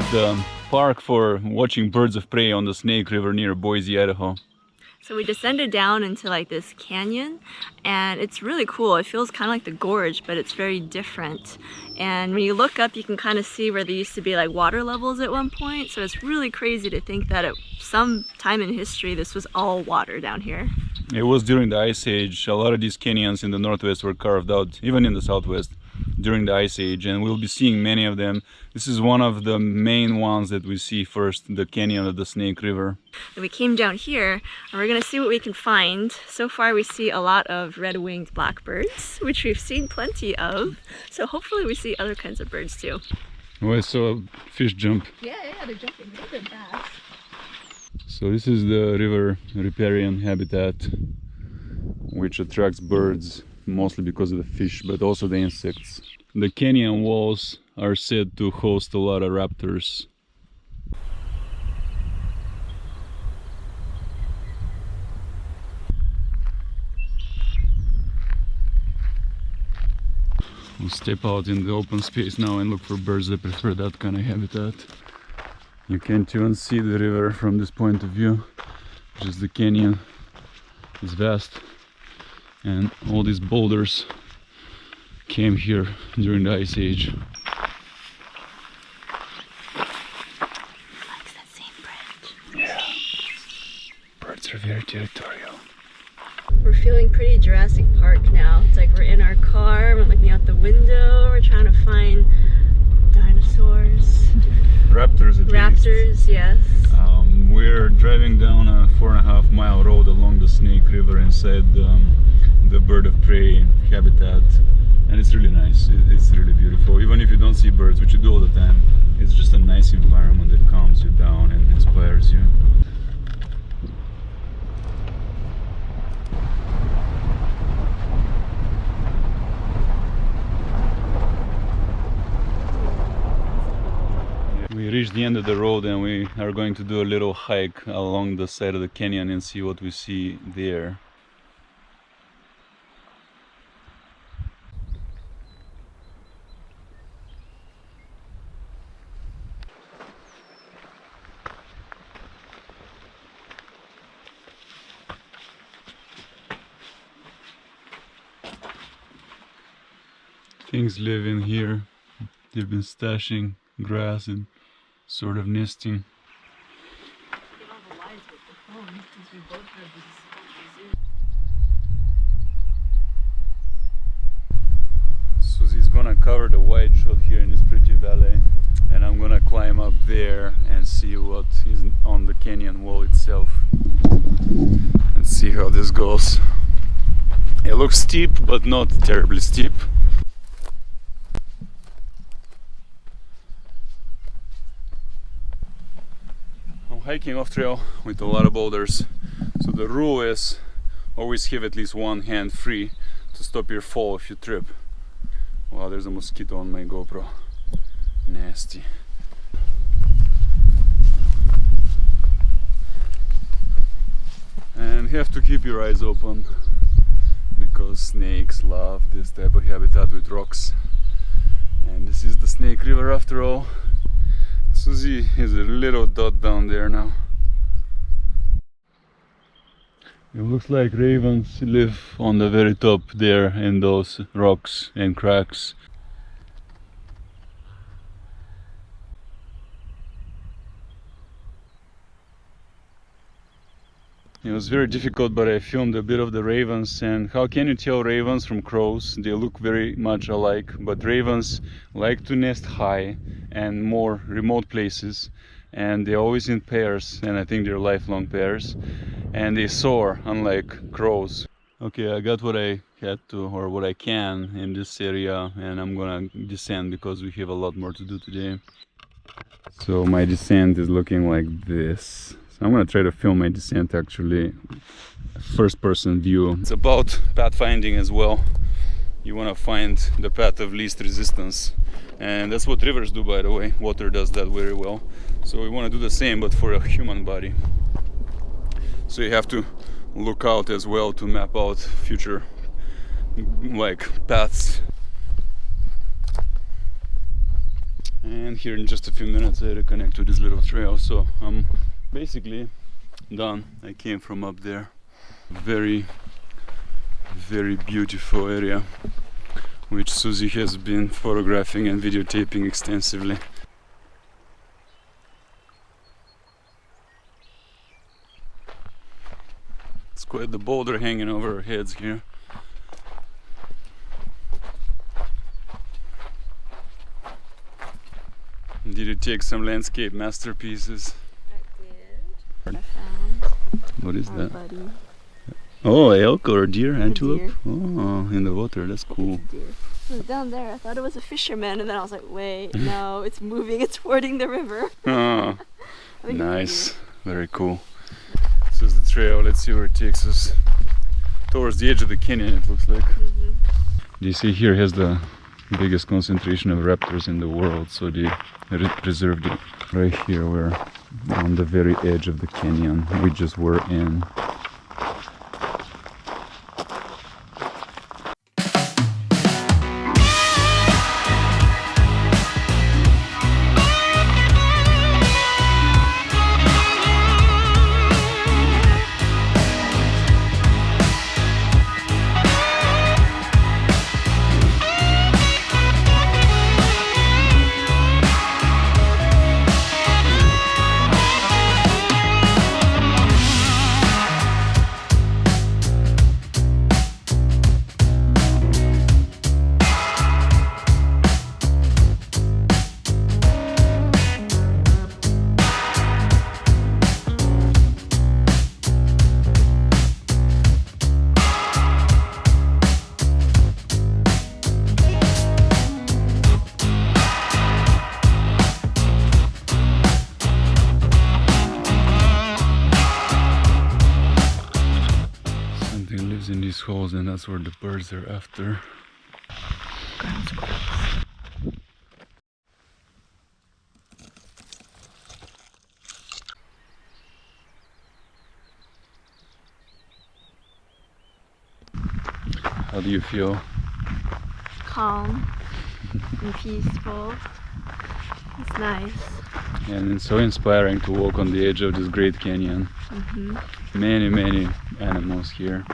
at the park for watching birds of prey on the Snake River near Boise, Idaho. So we descended down into like this canyon, and it's really cool. It feels kind of like the gorge, but it's very different. And when you look up, you can kind of see where there used to be like water levels at one point. So it's really crazy to think that at some time in history, this was all water down here. It was during the Ice Age. A lot of these canyons in the Northwest were carved out, even in the Southwest, during the Ice Age, and we'll be seeing many of them. This is one of the main ones that we see first, the canyon of the Snake River. And we came down here, and we're gonna see what we can find. So far we see a lot of red-winged blackbirds, which we've seen plenty of. So hopefully we see other kinds of birds too. Oh, I saw a fish jump. Yeah, they're jumping really fast. So this is the river riparian habitat, which attracts birds mostly because of the fish, but also the insects. The canyon walls are said to host a lot of raptors. We'll step out in the open space now and look for birds that prefer that kind of habitat. You can't even see the river from this point of view. Just the canyon is vast, and all these boulders came here during the Ice Age. Likes that same branch. Yeah, birds are very territorial. We're feeling pretty Jurassic Park now. It's like we're in our car, we're looking out the window, we're trying to find dinosaurs. Raptors at least. Raptors, yes. We're driving down a 4.5 mile road along the Snake River inside the bird of prey habitat, and it's really nice. It's really beautiful. Even if you don't see birds, which you do all the time, it's just a nice environment that calms you down and inspires you. We reached the end of the road and we are going to do a little hike along the side of the canyon and see what we see there. Things live in here. They've been stashing grass and sort of nesting. Susie's gonna cover the wide shot here in this pretty valley, and I'm gonna climb up there and see what is on the canyon wall itself and see how this goes. It looks steep, but not terribly steep. Hiking off trail with a lot of boulders, so the rule is always have at least one hand free to stop your fall if you trip. Wow, there's a mosquito on my GoPro. Nasty. And you have to keep your eyes open because snakes love this type of habitat with rocks. And this is the Snake River after all. Susie is a little dot down there now. It looks like ravens live on the very top there in those rocks and cracks. It was very difficult, but I filmed a bit of the ravens. And how can you tell ravens from crows? They look very much alike, but ravens like to nest high and more remote places, and they're always in pairs, and I think they're lifelong pairs, and they soar unlike crows. Okay, I got what I had to, or what I can in this area, and I'm gonna descend because we have a lot more to do today. So my descent is looking like this. I'm gonna try to film my descent actually first person view. It's about pathfinding as well. You want to find the path of least resistance, and that's what rivers do, by the way. Water does that very well, so we want to do the same but for a human body. So you have to look out as well to map out future paths. And here in just a few minutes I reconnect to this little trail, so I'm basically done. I came from up there. Very beautiful area, which Susie has been photographing and videotaping extensively. It's quite the boulder hanging over our heads here. Did you take some landscape masterpieces? I did. I found What is that? buddy. Oh, elk or deer, antelope? Deer. Oh, in the water, that's cool. Deer. It was down there. I thought it was a fisherman, and then I was like, wait, no, it's moving. It's fording the river. Oh, I think nice. Very cool. This is the trail. Let's see where it takes us. Towards the edge of the canyon, it looks like. Do you see here has the biggest concentration of raptors in the world, so they preserved it right here. We're on the very edge of the canyon we just were in. In these holes, and that's where the birds are after. How do you feel? Calm and peaceful. It's nice. And it's so inspiring to walk on the edge of this great canyon. Many animals here.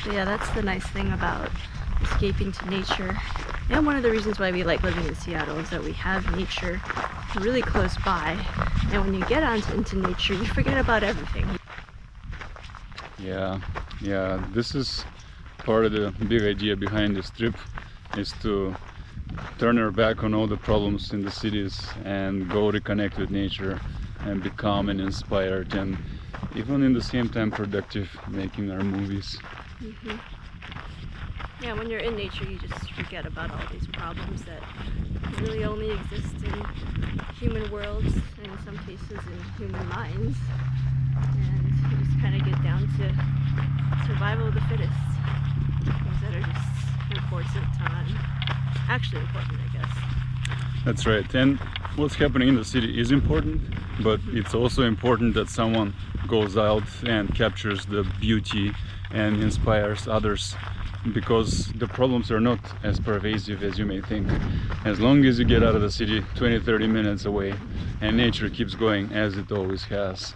So yeah, that's the nice thing about escaping to nature. And one of the reasons why we like living in Seattle is that we have nature really close by. And when you get into nature, you forget about everything. Yeah, this is part of the big idea behind this trip, is to turn our back on all the problems in the cities and go reconnect with nature and be calm and inspired, and even in the same time productive, making our movies. Yeah, when you're in nature, you just forget about all these problems that really only exist in human worlds, and in some cases in human minds. And you just kind of get down to survival of the fittest. Things that are just important actually important, I guess. That's right. And what's happening in the city is important, but it's also important that someone goes out and captures the beauty and inspires others, because the problems are not as pervasive as you may think. As long as you get out of the city 20-30 minutes away and nature keeps going as it always has.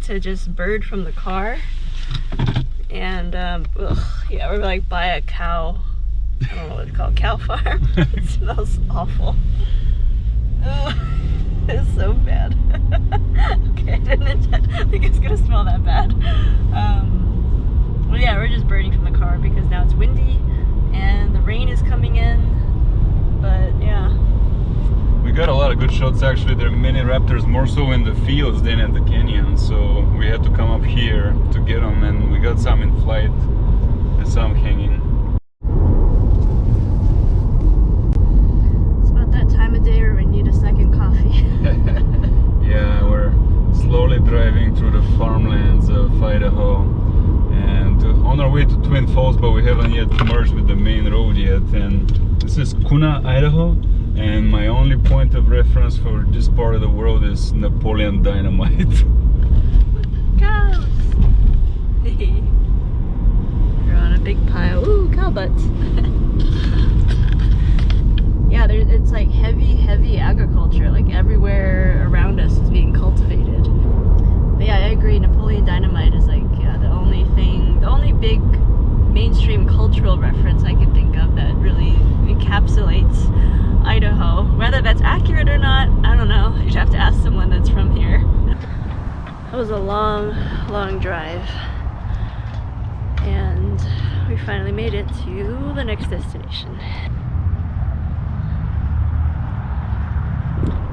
to just bird from the car. And yeah, we're like by a cow, I don't know what it's called, cow farm. It smells awful. Oh, it's so bad. Okay, I didn't think it's gonna smell that bad. Well, yeah, we're just birding from the car because now it's windy and the rain is coming in. But yeah. We got a lot of good shots actually. There are many raptors, more so in the fields than at the canyon. So we had to come up here to get them, and we got some in flight and some hanging. It's about that time of day where we need a second coffee. Yeah, we're slowly driving through the farmlands of Idaho and on our way to Twin Falls, but we haven't yet merged with the main road yet. And this is Kuna, Idaho, and my only point of reference for this part of the world is Napoleon Dynamite. Cows! You're on a big pile. Ooh, cow butts. Yeah, it's like heavy agriculture. Like everywhere around us is being cultivated. But yeah, I agree. Napoleon Dynamite is like the only big mainstream cultural reference I can think of that really encapsulates Idaho. Whether that's accurate or not, I don't know. You'd have to ask someone that's from here. That was a long drive. And we finally made it to the next destination.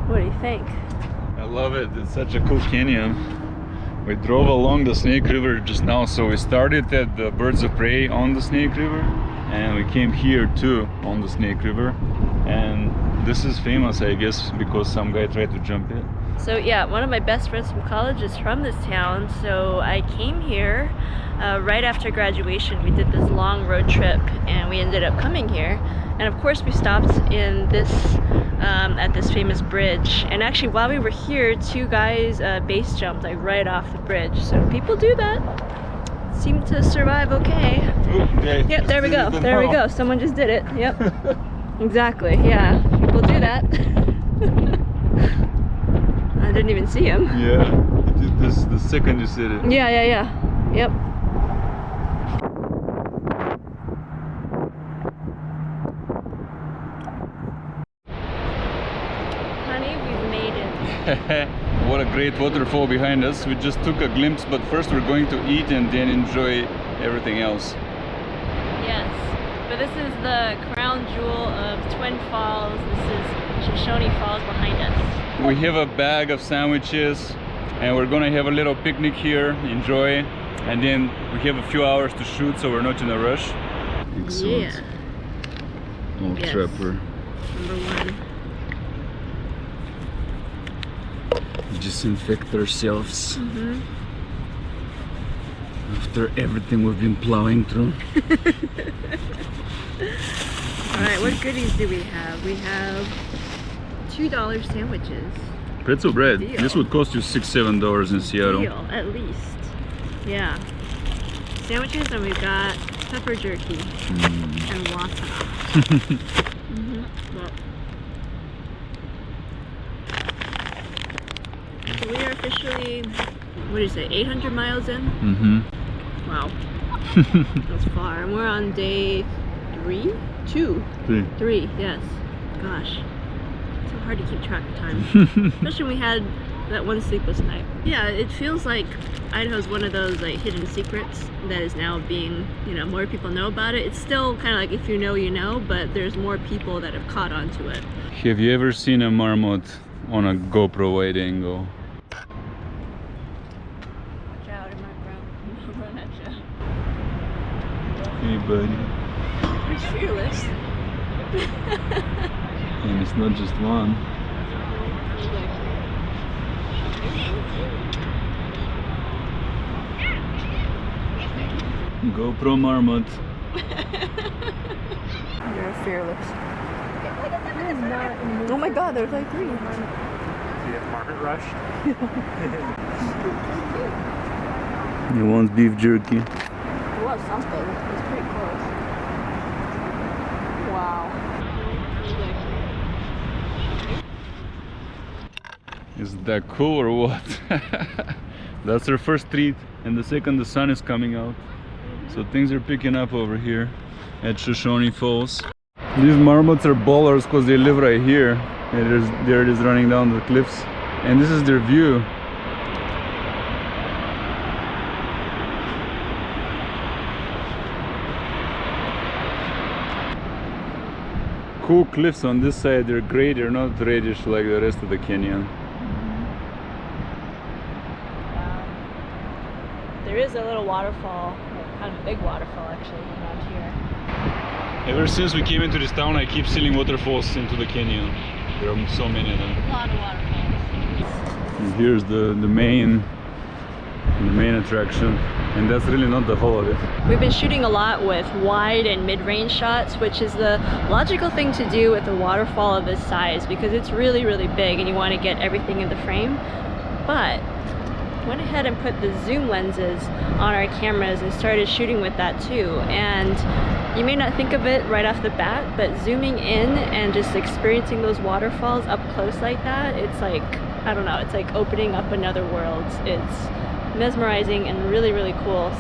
What do you think? I love it. It's such a cool canyon. We drove along the Snake River just now, so we started at the Birds of Prey on the Snake River, and we came here too on the Snake River. And this is famous, I guess, because some guy tried to jump it. So yeah, one of my best friends from college is from this town, so I came here right after graduation. We did this long road trip and we ended up coming here. And of course we stopped in this at this famous bridge, and actually while we were here, two guys base jumped like right off the bridge. So people do that. Seem to survive okay. Okay. Yep, there we go. There we go. Someone just did it. Yep. Exactly. Yeah. People do that. I didn't even see him. Yeah. You did this the second you said it. Yeah. Yep. What a great waterfall behind us. We just took a glimpse, but first we're going to eat and then enjoy everything else. Yes, but this is the crown jewel of Twin Falls. This is Shoshone Falls behind us. We have a bag of sandwiches and we're gonna have a little picnic here, enjoy, and then we have a few hours to shoot, so we're not in a rush. Excellent. Yeah. Old Yes. trapper. Number one. Disinfect ourselves after everything we've been plowing through. Alright, what goodies do we have? We have $2 sandwiches. Pretzel bread. Deal. This would cost you $6-7 in Seattle. Deal, at least. Yeah. Sandwiches, and we've got pepper jerky and water. Well, so we are officially, what do you say, 800 miles in? Wow. That's far. And we're on day 3? 2? 3, yes. Gosh. It's so hard to keep track of time. Especially when we had that one sleepless night. Yeah, it feels like Idaho's one of those like hidden secrets that is now being, more people know about it. It's still kind of like if you know, you know, but there's more people that have caught on to it. Have you ever seen a marmot on a GoPro wide angle? Watch out, it might run at you. Hey buddy. You're fearless. And it's not just one. GoPro marmot. You're fearless. Oh my god, there's like 3. See that market rush? You want beef jerky? It was something. It's pretty close. Wow. Is that cool or what? That's our first treat, and the second the sun is coming out. So things are picking up over here at Shoshone Falls. These marmots are ballers because they live right here. And there it is running down the cliffs. And this is their view. Cool cliffs on this side. They're gray, they're not reddish like the rest of the canyon. There is a little waterfall, kind of a big waterfall actually, around here. Ever since we came into this town, I keep seeing waterfalls into the canyon. There are so many of them. A lot of waterfalls. And here's the main attraction, and that's really not the whole of it. We've been shooting a lot with wide and mid-range shots, which is the logical thing to do with a waterfall of this size because it's really, really big and you want to get everything in the frame. But went ahead and put the zoom lenses on our cameras and started shooting with that too. And you may not think of it right off the bat, but zooming in and just experiencing those waterfalls up close like that, it's like, I don't know, it's like opening up another world. It's mesmerizing and really, really cool.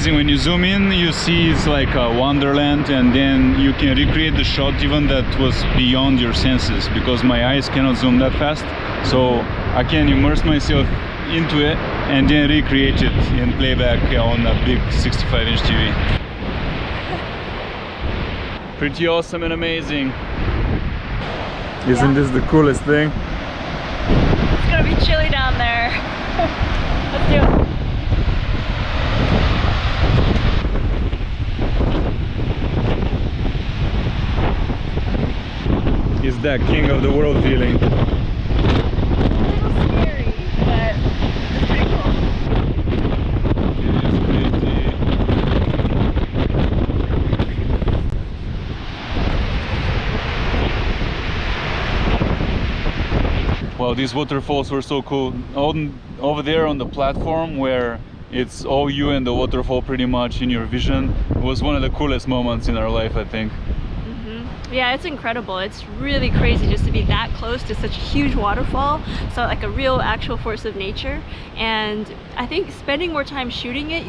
When you zoom in, you see it's like a wonderland, and then you can recreate the shot even that was beyond your senses, because my eyes cannot zoom that fast, so I can immerse myself into it and then recreate it in playback on a big 65-inch TV. Pretty awesome and amazing. Isn't this the coolest thing? It's gonna be chilly down there. Let's do it. It's that king of the world feeling. A little scary, but it's pretty cool. It is pretty. Wow, these waterfalls were so cool. Over there on the platform where it's all you and the waterfall pretty much in your vision was one of the coolest moments in our life, I think. Yeah, it's incredible. It's really crazy just to be that close to such a huge waterfall. So like a real actual force of nature. And I think spending more time shooting it,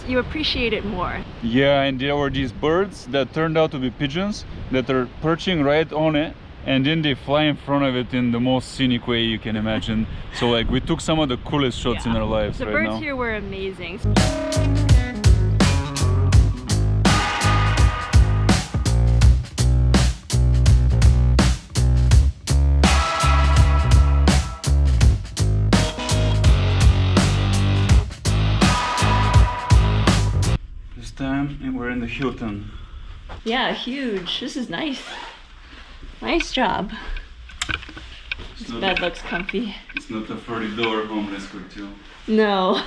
you appreciate it more. Yeah, and there were these birds that turned out to be pigeons that are perching right on it, and then they fly in front of it in the most scenic way you can imagine. So like we took some of the coolest shots in our lives right now. The birds here were amazing. Hilton. Yeah, huge. This is nice. Nice job. This bed looks comfy. It's not a $40 home rescue too. No.